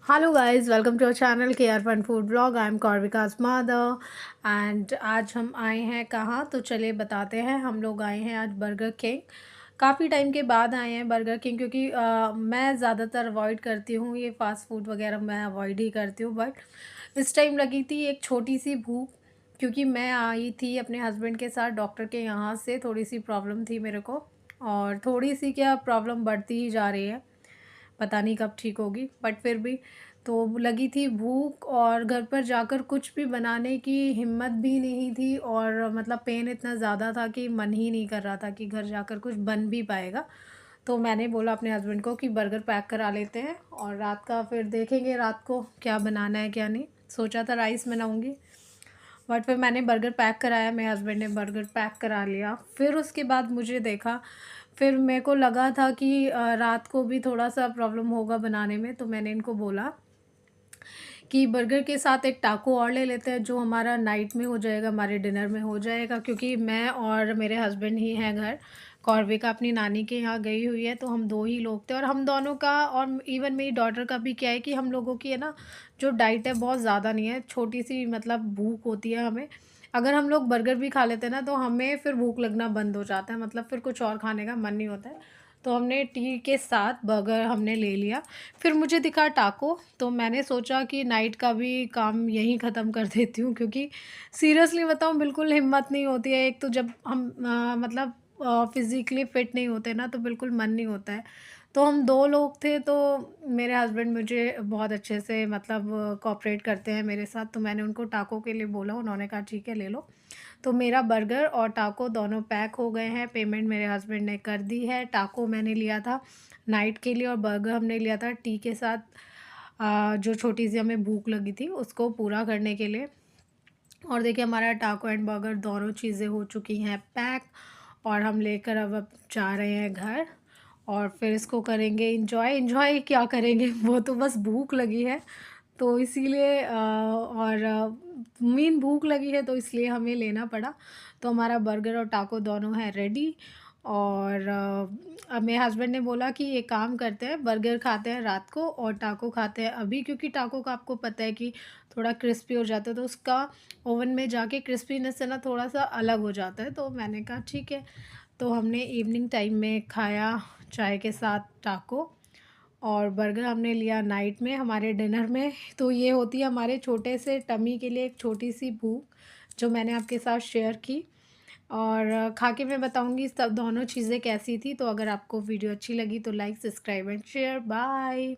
Hello guys, welcome to our channel K R fun food blog. I am कॉर्विकास Madhav and आज हम आए हैं कहाँ, तो चलिए बताते हैं। हम लोग आए हैं आज बर्गर किंग। काफ़ी टाइम के बाद आए हैं बर्गर किंग, क्योंकि मैं ज़्यादातर अवॉइड करती हूँ ये फ़ास्ट फूड वगैरह, मैं अवॉइड ही करती हूँ। बट इस टाइम लगी थी एक छोटी सी भूख, क्योंकि मैं आई थी अपने हस्बैंड के साथ डॉक्टर के यहाँ से। थोड़ी सी प्रॉब्लम थी मेरे को, और थोड़ी सी क्या प्रॉब्लम बढ़ती ही जा रही है, पता नहीं कब ठीक होगी। बट फिर भी तो लगी थी भूख, और घर पर जाकर कुछ भी बनाने की हिम्मत भी नहीं थी, और मतलब पेन इतना ज़्यादा था कि मन ही नहीं कर रहा था कि घर जाकर कुछ बन भी पाएगा। तो मैंने बोला अपने हस्बैंड को कि बर्गर पैक करा लेते हैं, और रात का फिर देखेंगे रात को क्या बनाना है क्या नहीं। सोचा था राइस बनाऊंगी, बट फिर मैंने बर्गर पैक कराया, मेरे हस्बैंड ने बर्गर पैक करा लिया। फिर उसके बाद मुझे देखा, फिर मेरे को लगा था कि रात को भी थोड़ा सा प्रॉब्लम होगा बनाने में, तो मैंने इनको बोला कि बर्गर के साथ एक टाको और ले लेते हैं, जो हमारा नाइट में हो जाएगा, हमारे डिनर में हो जाएगा। क्योंकि मैं और मेरे हस्बैंड ही हैं घर। कॉर्विका अपनी नानी के यहाँ गई हुई है, तो हम दो ही लोग थे। और हम दोनों का और इवन मेरी डॉटर का भी क्या है कि हम लोगों की है ना, जो डाइट है बहुत ज़्यादा नहीं है, छोटी सी मतलब भूख होती है हमें। अगर हम लोग बर्गर भी खा लेते हैं ना, तो हमें फिर भूख लगना बंद हो जाता है, मतलब फिर कुछ और खाने का मन नहीं होता है। तो हमने टी के साथ बर्गर हमने ले लिया। फिर मुझे दिखा टाको, तो मैंने सोचा कि नाइट का भी काम यहीं ख़त्म कर देती हूँ, क्योंकि सीरियसली बताऊँ बिल्कुल हिम्मत नहीं होती है। एक तो जब हम मतलब फ़िज़िकली फ़िट नहीं होते ना, तो बिल्कुल मन नहीं होता है। तो हम 2 लोग थे, तो मेरे हस्बैंड मुझे बहुत अच्छे से मतलब कोऑपरेट करते हैं मेरे साथ, तो मैंने उनको टाको के लिए बोला, उन्होंने कहा ठीक है ले लो। तो मेरा बर्गर और टाको दोनों पैक हो गए हैं, पेमेंट मेरे हस्बैंड ने कर दी है। टाको मैंने लिया था नाइट के लिए, और बर्गर हमने लिया था टी के साथ, जो छोटी सी हमें भूख लगी थी उसको पूरा करने के लिए। और देखिए हमारा टाको एंड बर्गर दोनों चीज़ें हो चुकी हैं पैक, और हम लेकर अब जा रहे हैं घर। और फिर इसको करेंगे इंजॉय। इंजॉय क्या करेंगे वो तो बस भूख लगी है, तो इसीलिए और मेन भूख लगी है, तो इसलिए हमें लेना पड़ा। तो हमारा बर्गर और टाको दोनों हैं रेडी। और अब मेरे हस्बैंड ने बोला कि एक काम करते हैं, बर्गर खाते हैं रात को और टाको खाते हैं अभी, क्योंकि टाको का आपको पता है कि थोड़ा क्रिस्पी हो जाता है, तो उसका ओवन में जाके क्रिस्पीनेस से ना थोड़ा सा अलग हो जाता है। तो मैंने कहा ठीक है। तो हमने इवनिंग टाइम में खाया चाय के साथ टाको, और बर्गर हमने लिया नाइट में हमारे डिनर में। तो ये होती है हमारे छोटे से टमी के लिए एक छोटी सी भूख, जो मैंने आपके साथ शेयर की। और खा के मैं बताऊंगी सब दोनों चीज़ें कैसी थी। तो अगर आपको वीडियो अच्छी लगी तो like, subscribe and share. Bye.